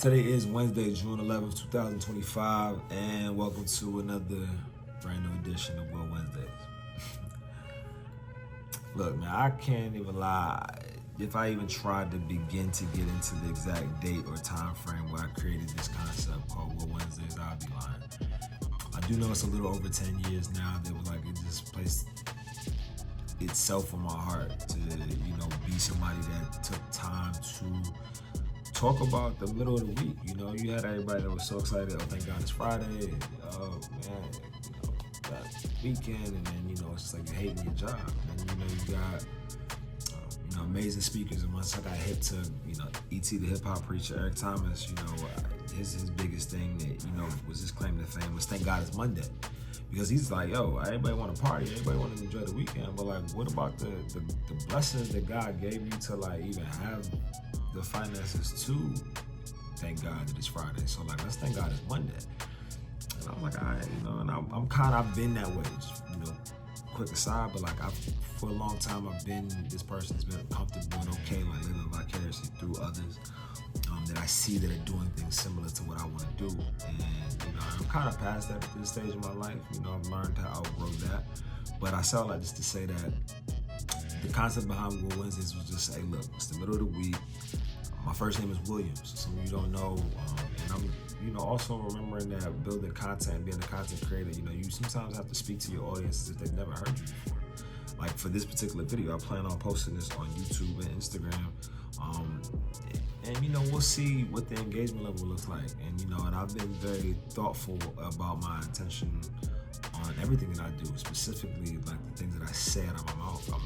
Today is Wednesday, June 11th, 2025, and welcome to another brand new edition of Will Wednesdays. Look, man, I can't even lie. If I even tried to begin to get into the exact date or time frame where I created this concept called Will Wednesdays, I'd be lying. I do know it's a little over 10 years now that it just placed itself on my heart to, be somebody that took time to talk about the middle of the week. You had everybody that was so excited. Oh, thank God it's Friday. Oh man, that weekend, and then it's just like you're hating your job. And then you got amazing speakers. And once I got hip to E.T. the hip hop preacher Eric Thomas, his biggest thing that was his claim to fame was thank God it's Monday. Because he's like, yo, everybody want to party, everybody want to enjoy the weekend, but like, what about the blessings that God gave you to like even have the finances to thank God that it's Friday? So like, let's thank God it's Monday. And I'm like, all right, and I've been that way. Just, quick aside, but like for a long time, I've been this person that's been comfortable and okay, like living vicariously through others that I see that are doing things similar to what I want to do. And I'm kind of past that at this stage of my life. I've learned to outgrow that. But I sound like just to say that the concept behind Will Wednesdays was just say, look, it's the middle of the week. My first name is Williams. Some of you don't know, and I'm, also remembering that building content and being a content creator, you sometimes have to speak to your audiences if they've never heard you before. Like for this particular video, I plan on posting this on YouTube and Instagram. And we'll see what the engagement level looks like. And I've been very thoughtful about my intention on everything that I do, specifically like the things that I say out of my mouth. I'm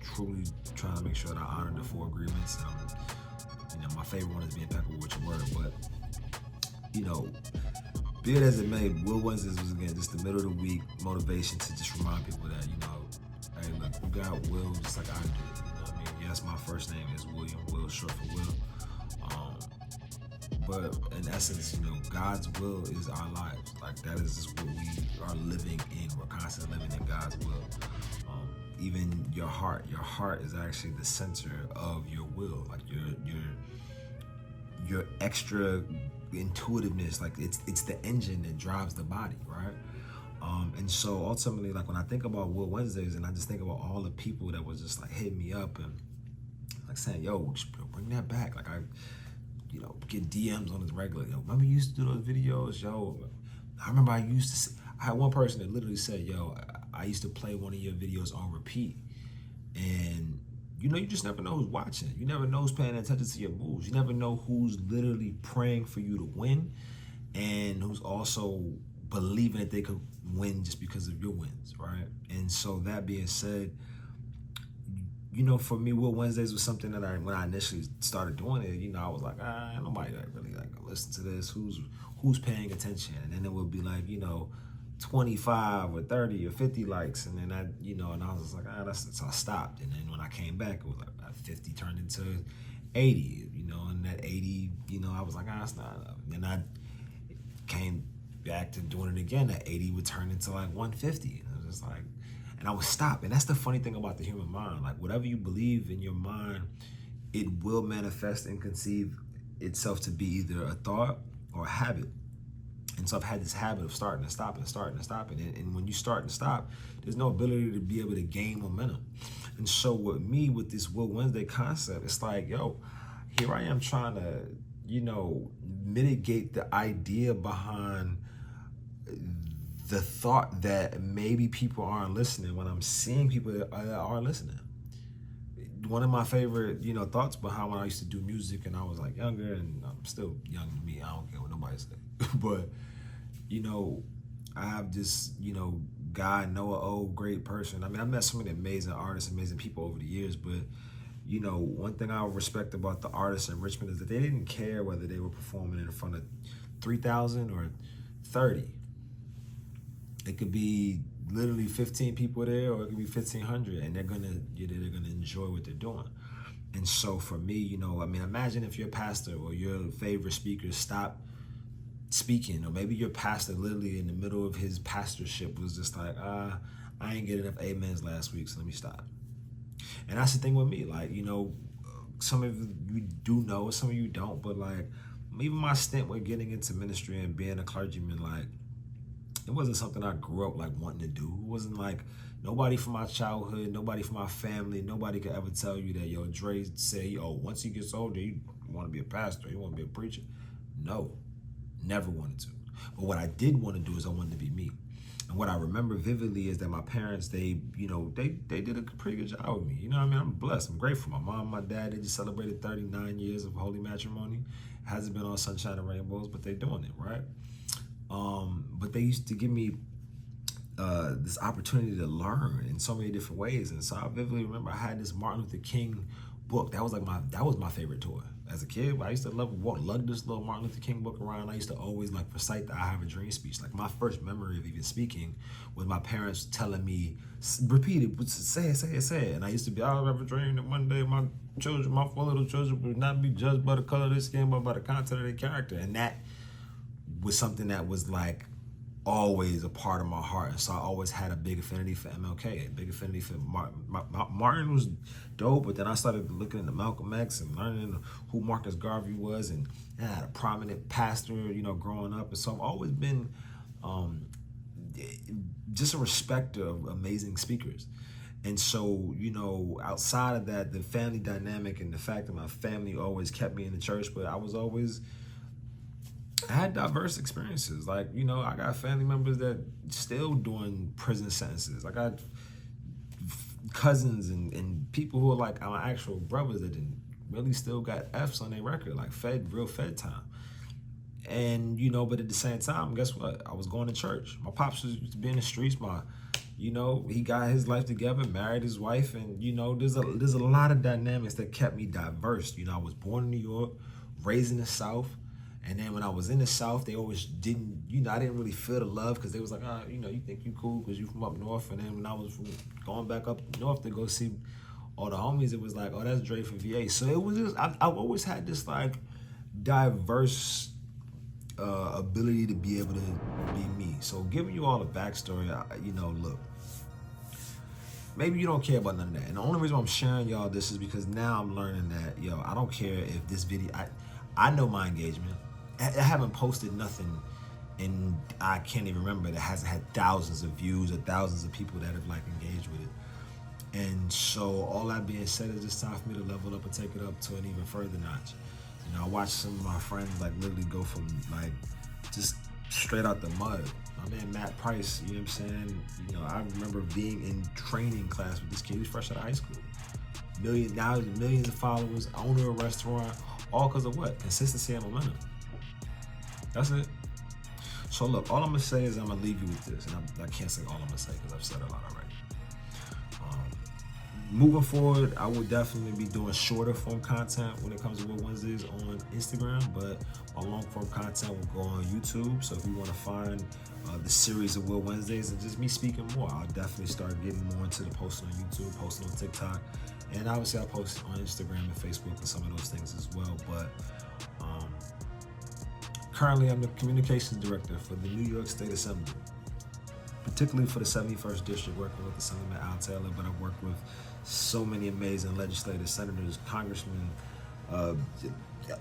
truly trying to make sure that I honor the 4 agreements. My favorite one is being impeccable with your word, but be it as it may, Will Wednesdays was again just the middle of the week motivation to just remind people that hey, look, you got Will just like I do. Yes, my first name is William. Will short for Will. But in essence, God's will is our lives. Like that is just what we are living in. We're constantly living in God's will. Even your heart is actually the center of your will. Like your extra intuitiveness, like it's the engine that drives the body, right? And so ultimately, like when I think about Will Wednesdays, and I just think about all the people that was just like hitting me up and like saying, yo, just bring that back. Like I get DMs on this regular. Yo, remember you used to do those videos? Yo, I remember I had one person that literally said, yo, I used to play one of your videos on repeat. And you just never know who's watching. You never know who's paying attention to your moves. You never know who's literally praying for you to win and who's also believing that they could win just because of your wins, right? And so that being said, for me, Will Wednesdays was something that when I initially started doing it, I was like, nobody really like listen to this. Who's paying attention? And then it would be like, 25 or 30 or 50 likes. And then and I was just like, so I stopped. And then when I came back, it was like 50 turned into 80, and that 80, I was like, it's not enough. And then I came back to doing it again. That 80 would turn into like 150. And it was just like, and I would stop. And that's the funny thing about the human mind. Like whatever you believe in your mind, it will manifest and conceive itself to be either a thought or a habit. And so I've had this habit of starting and stopping and starting and stopping. And when you start and stop, there's no ability to be able to gain momentum. And so with this Will Wednesday concept, it's like, yo, here I am trying to, mitigate the idea behind the thought that maybe people aren't listening when I'm seeing people that are listening. One of my favorite, thoughts behind when I used to do music and I was like younger, and I'm still young to me, I don't care what nobody says. But, I have this, guy, Noah O, great person. I mean, I've met so many amazing artists, amazing people over the years, but, one thing I respect about the artists in Richmond is that they didn't care whether they were performing in front of 3,000 or 30. It could be literally 15 people there, or it could be 1,500, and they're gonna enjoy what they're doing. And so for me, imagine if your pastor or your favorite speaker stopped speaking, or maybe your pastor literally in the middle of his pastorship was just like, I ain't get enough amens last week, so let me stop. And that's the thing with me, like, some of you do know, some of you don't, but like even my stint with getting into ministry and being a clergyman, like, it wasn't something I grew up like wanting to do. It wasn't like nobody from my childhood, nobody from my family, nobody could ever tell you that, yo, Dre say, oh, once he gets older, you want to be a pastor, you want to be a preacher. No, never wanted to. But what I did want to do is I wanted to be me. And what I remember vividly is that my parents, they did a pretty good job with me. You know what I mean? I'm blessed. I'm grateful. My mom and my dad, they just celebrated 39 years of holy matrimony. It hasn't been all sunshine and rainbows, but they're doing it, right? But they used to give me this opportunity to learn in so many different ways. And so I vividly remember I had this Martin Luther King book. That was my favorite toy. As a kid, I used to lug this little Martin Luther King book around. I used to always like recite the I Have a Dream speech. Like my first memory of even speaking was my parents telling me, repeat it, say it. And I used to be, I have a dream that one day my four little children would not be judged by the color of their skin, but by the content of their character. And that was something that was like always a part of my heart. And so I always had a big affinity for MLK, a big affinity for Martin. Martin was dope, but then I started looking into Malcolm X and learning who Marcus Garvey was, and I had a prominent pastor, growing up. And so I've always been just a respecter of amazing speakers. And so, outside of that, the family dynamic and the fact that my family always kept me in the church, but I had diverse experiences. Like, I got family members that still doing prison sentences. I got cousins and people who are like my actual brothers that didn't really still got F's on their record, like real fed time. And, but at the same time, guess what? I was going to church. My pops used to be in the streets. He got his life together, married his wife, and, there's a lot of dynamics that kept me diverse. I was born in New York, raised in the South. And then when I was in the South, they always didn't, I didn't really feel the love because they was like, you think you cool because you from up north. And then when I was going back up north to go see all the homies, it was like, oh, that's Dre from VA. So it was just, I've always had this like diverse ability to be able to be me. So giving you all the backstory, look, maybe you don't care about none of that. And the only reason I'm sharing y'all this is because now I'm learning that, I don't care if this video, I know my engagement. I haven't posted nothing, and I can't even remember that hasn't had thousands of views or thousands of people that have like engaged with it. And so all that being said, is it's time for me to level up and take it up to an even further notch. I watched some of my friends like literally go from like just straight out the mud. My man Matt Price, you know what I'm saying? I remember being in training class with this kid who's fresh out of high school. Millions of followers, owner of a restaurant, all because of what? Consistency and momentum. That's it. So look, all I'm gonna say is I'm gonna leave you with this, and I can't say all I'm gonna say because I've said a lot already. Moving forward, I will definitely be doing shorter form content when it comes to Will Wednesdays on Instagram, but my long form content will go on YouTube. So if you want to find the series of Will Wednesdays and just me speaking more, I'll definitely start getting more into the posting on YouTube, posting on TikTok, and obviously I post on Instagram and Facebook and some of those things as well. But currently I'm the communications director for the New York State Assembly, particularly for the 71st District, working with Assemblyman Al Taylor, but I've worked with so many amazing legislators, senators, congressmen,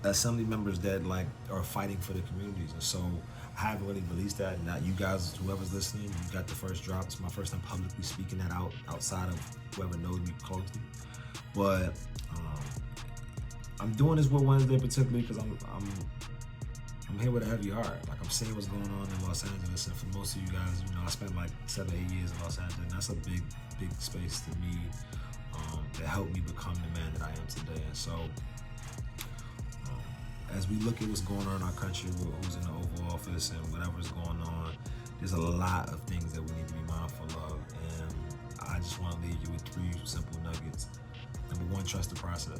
assembly members that like are fighting for the communities. And so I haven't really released that. Now you guys, whoever's listening, you got the first drop. It's my first time publicly speaking that out outside of whoever knows me closely. But I'm doing this with Wednesday particularly because I'm here with a heavy heart. Like I'm seeing what's going on in Los Angeles, and for most of you guys, I spent like 7-8 years in Los Angeles, and that's a big space to me that helped me become the man that I am today. And so as we look at what's going on in our country, who's in the Oval Office and whatever's going on, there's a lot of things that we need to be mindful of. And I just want to leave you with 3 simple nuggets. Number 1, trust the process.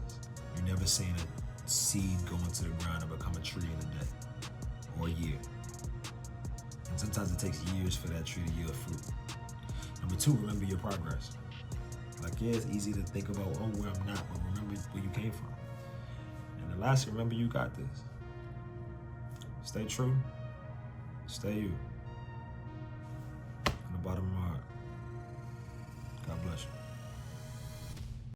You've never seen a seed go into the ground and become a tree in a day or a year. And sometimes it takes years for that tree to yield fruit. Number 2, remember your progress. Like, yeah, it's easy to think about, oh, where I'm not, but remember where you came from. And the last, remember you got this. Stay true, stay you. From the bottom of my heart.